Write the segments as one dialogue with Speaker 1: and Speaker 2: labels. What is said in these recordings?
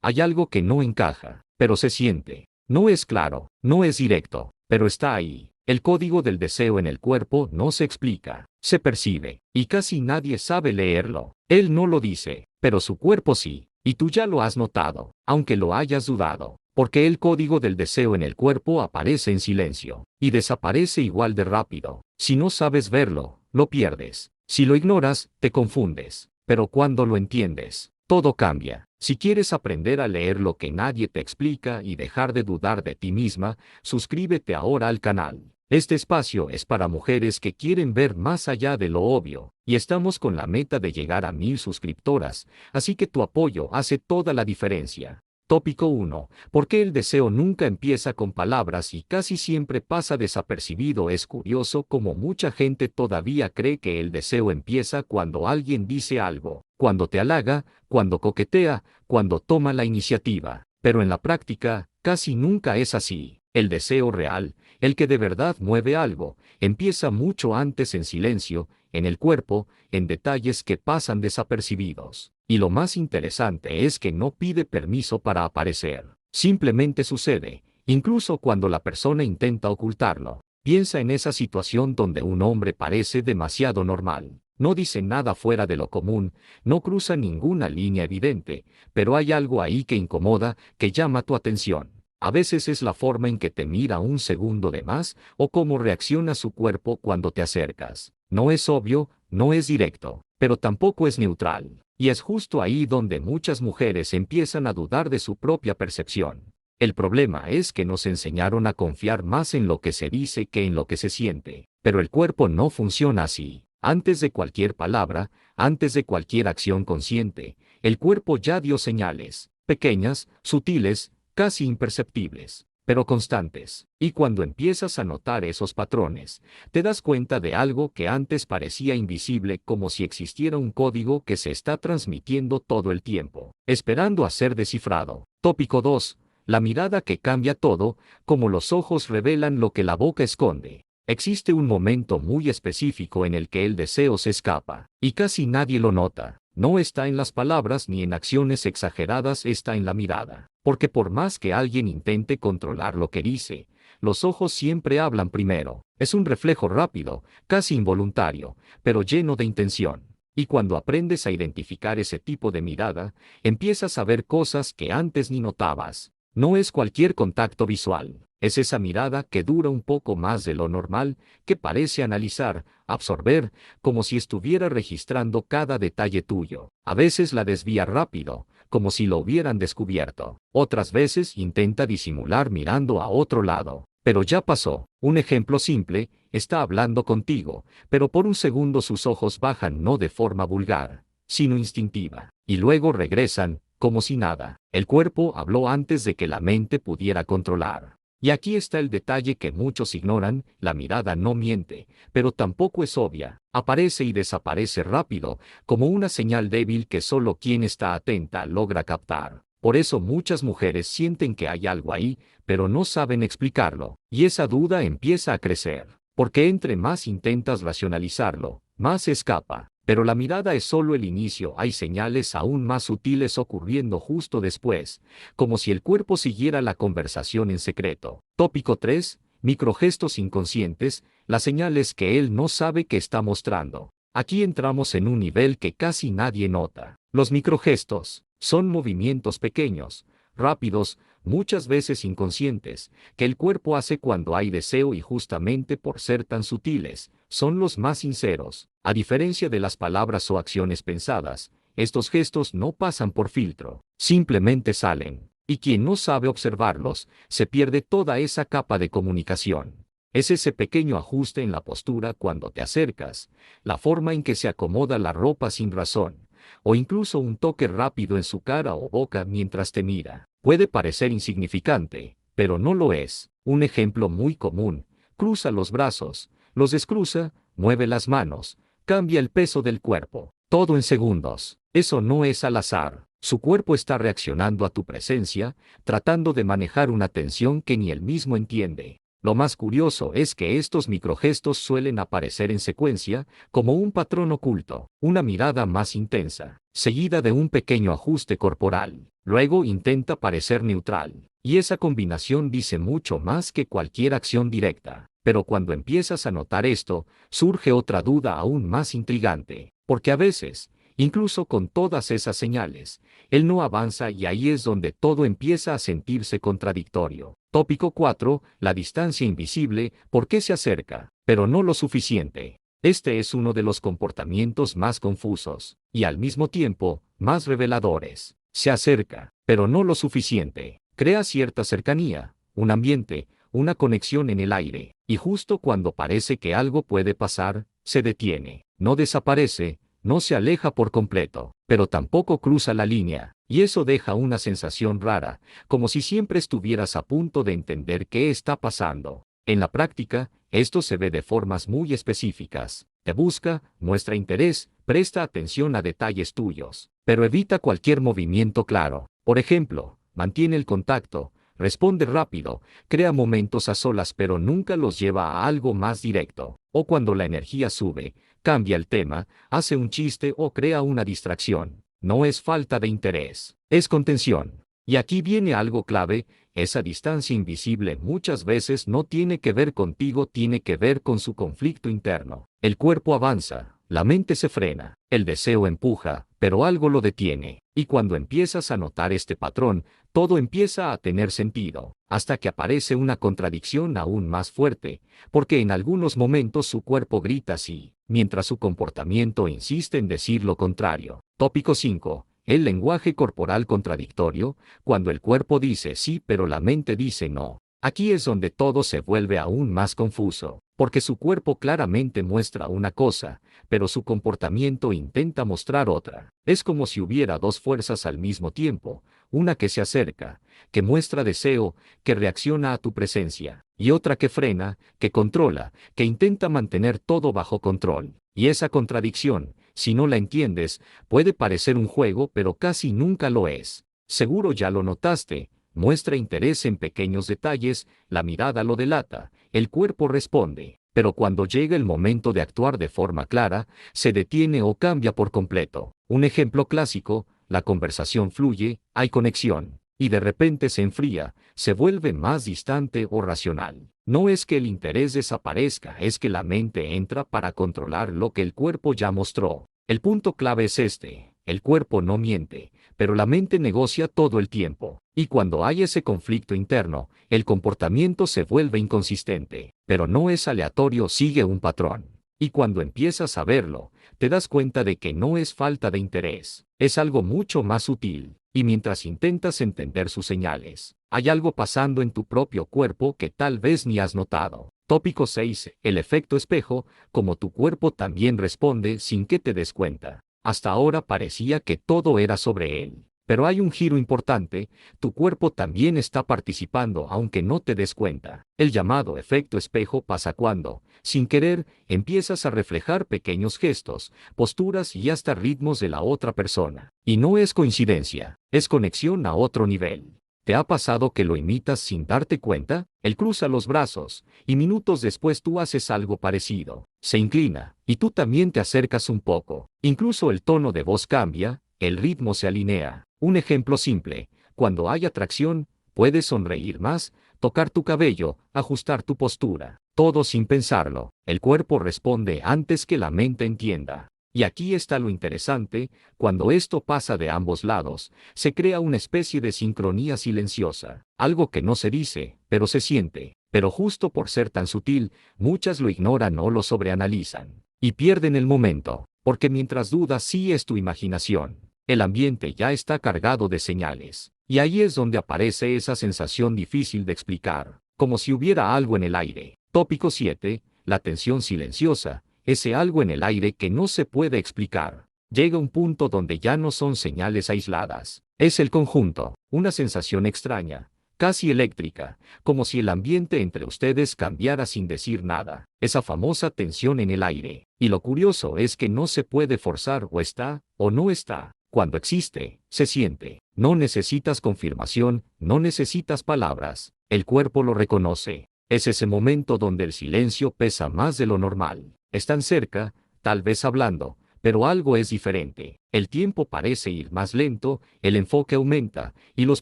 Speaker 1: Hay algo que no encaja, pero se siente. No es claro, no es directo, pero está ahí. El código del deseo en el cuerpo no se explica, se percibe, y casi nadie sabe leerlo. Él no lo dice, pero su cuerpo sí, y tú ya lo has notado, aunque lo hayas dudado, porque el código del deseo en el cuerpo aparece en silencio, y desaparece igual de rápido. Si no sabes verlo, lo pierdes. Si lo ignoras, te confundes, pero cuando lo entiendes, todo cambia. Si quieres aprender a leer lo que nadie te explica y dejar de dudar de ti misma, suscríbete ahora al canal. Este espacio es para mujeres que quieren ver más allá de lo obvio, y estamos con la meta de llegar a 1000 suscriptoras, así que tu apoyo hace toda la diferencia. Tópico 1. ¿Por qué el deseo nunca empieza con palabras y casi siempre pasa desapercibido? Es curioso cómo mucha gente todavía cree que el deseo empieza cuando alguien dice algo, cuando te halaga, cuando coquetea, cuando toma la iniciativa. Pero en la práctica, casi nunca es así. El deseo real, el que de verdad mueve algo, empieza mucho antes en silencio, en el cuerpo, en detalles que pasan desapercibidos. Y lo más interesante es que no pide permiso para aparecer. Simplemente sucede, incluso cuando la persona intenta ocultarlo. Piensa en esa situación donde un hombre parece demasiado normal. No dice nada fuera de lo común, no cruza ninguna línea evidente, pero hay algo ahí que incomoda, que llama tu atención. A veces es la forma en que te mira un segundo de más, o cómo reacciona su cuerpo cuando te acercas. No es obvio, no es directo, pero tampoco es neutral. Y es justo ahí donde muchas mujeres empiezan a dudar de su propia percepción. El problema es que nos enseñaron a confiar más en lo que se dice que en lo que se siente. Pero el cuerpo no funciona así. Antes de cualquier palabra, antes de cualquier acción consciente, el cuerpo ya dio señales, pequeñas, sutiles, casi imperceptibles, pero constantes. Y cuando empiezas a notar esos patrones, te das cuenta de algo que antes parecía invisible, como si existiera un código que se está transmitiendo todo el tiempo, esperando a ser descifrado. Tópico 2. La mirada que cambia todo, como los ojos revelan lo que la boca esconde. Existe un momento muy específico en el que el deseo se escapa, y casi nadie lo nota. No está en las palabras ni en acciones exageradas, está en la mirada. Porque por más que alguien intente controlar lo que dice, los ojos siempre hablan primero. Es un reflejo rápido, casi involuntario, pero lleno de intención. Y cuando aprendes a identificar ese tipo de mirada, empiezas a ver cosas que antes ni notabas. No es cualquier contacto visual. Es esa mirada que dura un poco más de lo normal, que parece analizar, absorber, como si estuviera registrando cada detalle tuyo. A veces la desvía rápido, como si lo hubieran descubierto. Otras veces intenta disimular mirando a otro lado. Pero ya pasó. Un ejemplo simple, está hablando contigo, pero por un segundo sus ojos bajan no de forma vulgar, sino instintiva, y luego regresan, como si nada. El cuerpo habló antes de que la mente pudiera controlar. Y aquí está el detalle que muchos ignoran: la mirada no miente, pero tampoco es obvia. Aparece y desaparece rápido, como una señal débil que solo quien está atenta logra captar. Por eso muchas mujeres sienten que hay algo ahí, pero no saben explicarlo. Y esa duda empieza a crecer, porque entre más intentas racionalizarlo, más se escapa. Pero la mirada es solo el inicio, hay señales aún más sutiles ocurriendo justo después, como si el cuerpo siguiera la conversación en secreto. Tópico 3. Microgestos inconscientes, las señales que él no sabe que está mostrando. Aquí entramos en un nivel que casi nadie nota. Los microgestos son movimientos pequeños, rápidos, muchas veces inconscientes, que el cuerpo hace cuando hay deseo, y justamente por ser tan sutiles, son los más sinceros. A diferencia de las palabras o acciones pensadas, estos gestos no pasan por filtro, simplemente salen. Y quien no sabe observarlos, se pierde toda esa capa de comunicación. Es ese pequeño ajuste en la postura cuando te acercas, la forma en que se acomoda la ropa sin razón, o incluso un toque rápido en su cara o boca mientras te mira. Puede parecer insignificante, pero no lo es. Un ejemplo muy común: cruza los brazos, los descruza, mueve las manos, cambia el peso del cuerpo, todo en segundos. Eso no es al azar. Su cuerpo está reaccionando a tu presencia, tratando de manejar una tensión que ni él mismo entiende. Lo más curioso es que estos microgestos suelen aparecer en secuencia, como un patrón oculto, una mirada más intensa, seguida de un pequeño ajuste corporal, luego intenta parecer neutral. Y esa combinación dice mucho más que cualquier acción directa. Pero cuando empiezas a notar esto, surge otra duda aún más intrigante, porque a veces, incluso con todas esas señales, él no avanza y ahí es donde todo empieza a sentirse contradictorio. Tópico 4. La distancia invisible. ¿Por qué se acerca, pero no lo suficiente? Este es uno de los comportamientos más confusos, y al mismo tiempo, más reveladores. Se acerca, pero no lo suficiente. Crea cierta cercanía, un ambiente, una conexión en el aire, y justo cuando parece que algo puede pasar, se detiene. No desaparece, no se aleja por completo, pero tampoco cruza la línea, y eso deja una sensación rara, como si siempre estuvieras a punto de entender qué está pasando. En la práctica, esto se ve de formas muy específicas. Te busca, muestra interés, presta atención a detalles tuyos, pero evita cualquier movimiento claro. Por ejemplo, mantiene el contacto, responde rápido, crea momentos a solas pero nunca los lleva a algo más directo. O cuando la energía sube, cambia el tema, hace un chiste o crea una distracción. No es falta de interés, es contención. Y aquí viene algo clave, esa distancia invisible muchas veces no tiene que ver contigo, tiene que ver con su conflicto interno. El cuerpo avanza, la mente se frena, el deseo empuja, pero algo lo detiene. Y cuando empiezas a notar este patrón, todo empieza a tener sentido, hasta que aparece una contradicción aún más fuerte, porque en algunos momentos su cuerpo grita sí, mientras su comportamiento insiste en decir lo contrario. Tópico 5. El lenguaje corporal contradictorio, cuando el cuerpo dice sí pero la mente dice no. Aquí es donde todo se vuelve aún más confuso, porque su cuerpo claramente muestra una cosa, pero su comportamiento intenta mostrar otra. Es como si hubiera dos fuerzas al mismo tiempo, una que se acerca, que muestra deseo, que reacciona a tu presencia, y otra que frena, que controla, que intenta mantener todo bajo control. Y esa contradicción, si no la entiendes, puede parecer un juego pero casi nunca lo es. Seguro ya lo notaste. Muestra interés en pequeños detalles, la mirada lo delata, el cuerpo responde, pero cuando llega el momento de actuar de forma clara, se detiene o cambia por completo. Un ejemplo clásico, la conversación fluye, hay conexión, y de repente se enfría, se vuelve más distante o racional. No es que el interés desaparezca, es que la mente entra para controlar lo que el cuerpo ya mostró. El punto clave es este, el cuerpo no miente, pero la mente negocia todo el tiempo. Y cuando hay ese conflicto interno, el comportamiento se vuelve inconsistente, pero no es aleatorio, sigue un patrón. Y cuando empiezas a verlo, te das cuenta de que no es falta de interés, es algo mucho más sutil. Y mientras intentas entender sus señales, hay algo pasando en tu propio cuerpo que tal vez ni has notado. Tópico 6. El efecto espejo, como tu cuerpo también responde sin que te des cuenta. Hasta ahora parecía que todo era sobre él. Pero hay un giro importante, tu cuerpo también está participando aunque no te des cuenta. El llamado efecto espejo pasa cuando, sin querer, empiezas a reflejar pequeños gestos, posturas y hasta ritmos de la otra persona. Y no es coincidencia, es conexión a otro nivel. ¿Te ha pasado que lo imitas sin darte cuenta? Él cruza los brazos, y minutos después tú haces algo parecido. Se inclina, y tú también te acercas un poco. Incluso el tono de voz cambia, el ritmo se alinea. Un ejemplo simple, cuando hay atracción, puedes sonreír más, tocar tu cabello, ajustar tu postura. Todo sin pensarlo, el cuerpo responde antes que la mente entienda. Y aquí está lo interesante, cuando esto pasa de ambos lados, se crea una especie de sincronía silenciosa, algo que no se dice, pero se siente. Pero justo por ser tan sutil, muchas lo ignoran o lo sobreanalizan. Y pierden el momento, porque mientras dudas sí es tu imaginación. El ambiente ya está cargado de señales. Y ahí es donde aparece esa sensación difícil de explicar, como si hubiera algo en el aire. Tópico 7. La tensión silenciosa. Ese algo en el aire que no se puede explicar. Llega un punto donde ya no son señales aisladas. Es el conjunto, una sensación extraña, casi eléctrica, como si el ambiente entre ustedes cambiara sin decir nada. Esa famosa tensión en el aire. Y lo curioso es que no se puede forzar, o está, o no está. Cuando existe, se siente. No necesitas confirmación, no necesitas palabras. El cuerpo lo reconoce. Es ese momento donde el silencio pesa más de lo normal. Están cerca, tal vez hablando, pero algo es diferente. El tiempo parece ir más lento, el enfoque aumenta, y los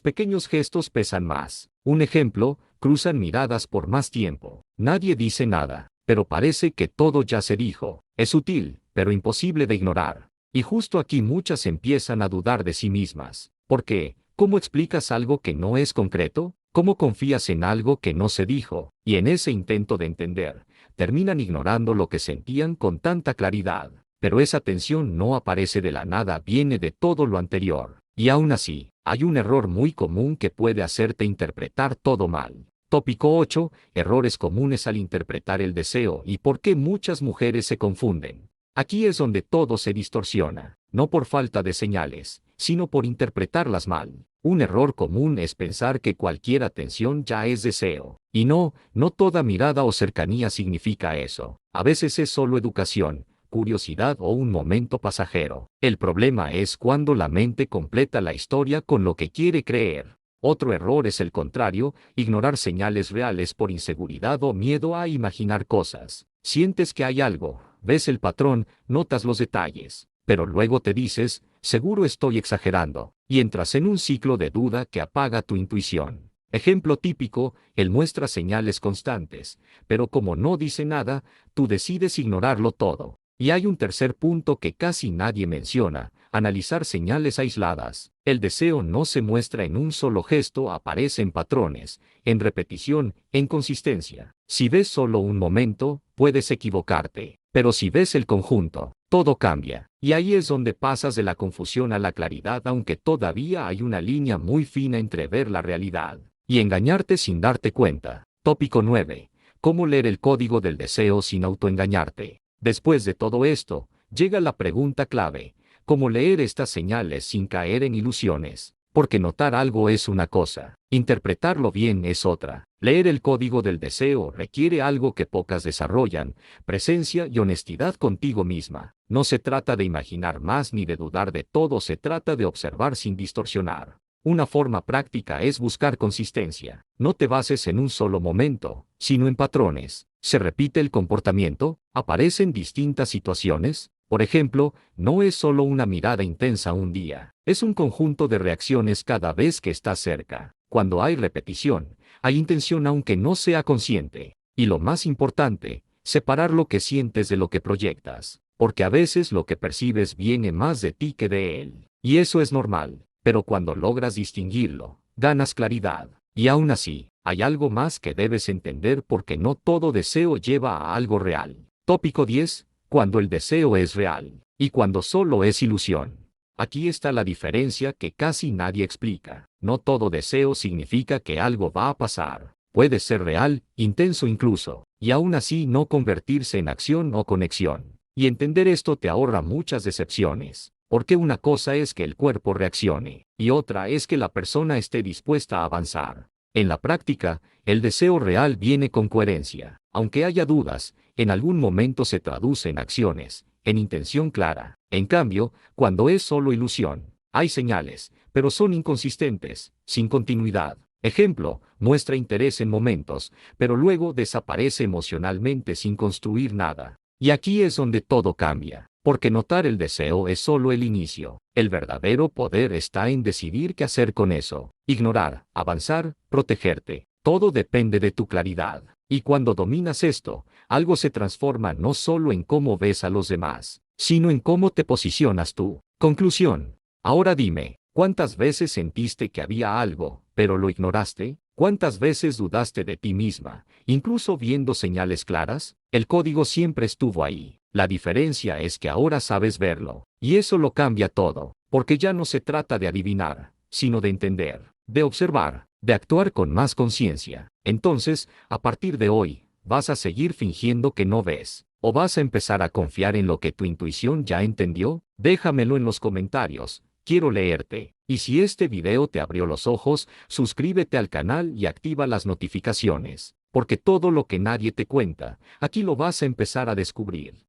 Speaker 1: pequeños gestos pesan más. Un ejemplo, cruzan miradas por más tiempo. Nadie dice nada, pero parece que todo ya se dijo. Es sutil, pero imposible de ignorar. Y justo aquí muchas empiezan a dudar de sí mismas. ¿Por qué? ¿Cómo explicas algo que no es concreto? ¿Cómo confías en algo que no se dijo? Y en ese intento de entender, terminan ignorando lo que sentían con tanta claridad. Pero esa tensión no aparece de la nada, viene de todo lo anterior. Y aún así, hay un error muy común que puede hacerte interpretar todo mal. Tópico 8. Errores comunes al interpretar el deseo y por qué muchas mujeres se confunden. Aquí es donde todo se distorsiona, no por falta de señales, sino por interpretarlas mal. Un error común es pensar que cualquier atención ya es deseo. Y no toda mirada o cercanía significa eso. A veces es solo educación, curiosidad o un momento pasajero. El problema es cuando la mente completa la historia con lo que quiere creer. Otro error es el contrario, ignorar señales reales por inseguridad o miedo a imaginar cosas. Sientes que hay algo, ves el patrón, notas los detalles, pero luego te dices, seguro estoy exagerando, y entras en un ciclo de duda que apaga tu intuición. Ejemplo típico, él muestra señales constantes, pero como no dice nada, tú decides ignorarlo todo. Y hay un tercer punto que casi nadie menciona, analizar señales aisladas. El deseo no se muestra en un solo gesto, aparece en patrones, en repetición, en consistencia. Si ves solo un momento, puedes equivocarte, pero si ves el conjunto, todo cambia. Y ahí es donde pasas de la confusión a la claridad, aunque todavía hay una línea muy fina entre ver la realidad y engañarte sin darte cuenta. Tópico 9. ¿Cómo leer el código del deseo sin autoengañarte? Después de todo esto, llega la pregunta clave, ¿cómo leer estas señales sin caer en ilusiones? Porque notar algo es una cosa, interpretarlo bien es otra. Leer el código del deseo requiere algo que pocas desarrollan, presencia y honestidad contigo misma. No se trata de imaginar más ni de dudar de todo, se trata de observar sin distorsionar. Una forma práctica es buscar consistencia. No te bases en un solo momento, sino en patrones. ¿Se repite el comportamiento? ¿Aparecen distintas situaciones? Por ejemplo, no es solo una mirada intensa un día, es un conjunto de reacciones cada vez que estás cerca. Cuando hay repetición, hay intención aunque no sea consciente. Y lo más importante, separar lo que sientes de lo que proyectas, porque a veces lo que percibes viene más de ti que de él. Y eso es normal, pero cuando logras distinguirlo, ganas claridad. Y aún así, hay algo más que debes entender porque no todo deseo lleva a algo real. Tópico 10. Cuando el deseo es real, y cuando solo es ilusión. Aquí está la diferencia que casi nadie explica. No todo deseo significa que algo va a pasar. Puede ser real, intenso incluso, y aún así no convertirse en acción o conexión. Y entender esto te ahorra muchas decepciones. Porque una cosa es que el cuerpo reaccione, y otra es que la persona esté dispuesta a avanzar. En la práctica, el deseo real viene con coherencia. Aunque haya dudas, en algún momento se traduce en acciones, en intención clara. En cambio, cuando es solo ilusión, hay señales, pero son inconsistentes, sin continuidad. Ejemplo, muestra interés en momentos, pero luego desaparece emocionalmente sin construir nada. Y aquí es donde todo cambia. Porque notar el deseo es solo el inicio. El verdadero poder está en decidir qué hacer con eso. Ignorar, avanzar, protegerte. Todo depende de tu claridad. Y cuando dominas esto, algo se transforma no solo en cómo ves a los demás, sino en cómo te posicionas tú. Conclusión. Ahora dime, ¿cuántas veces sentiste que había algo, pero lo ignoraste? ¿Cuántas veces dudaste de ti misma, incluso viendo señales claras? El código siempre estuvo ahí. La diferencia es que ahora sabes verlo. Y eso lo cambia todo, porque ya no se trata de adivinar, sino de entender, de observar, de actuar con más conciencia. Entonces, a partir de hoy, ¿vas a seguir fingiendo que no ves? ¿O vas a empezar a confiar en lo que tu intuición ya entendió? Déjamelo en los comentarios, quiero leerte. Y si este video te abrió los ojos, suscríbete al canal y activa las notificaciones, porque todo lo que nadie te cuenta, aquí lo vas a empezar a descubrir.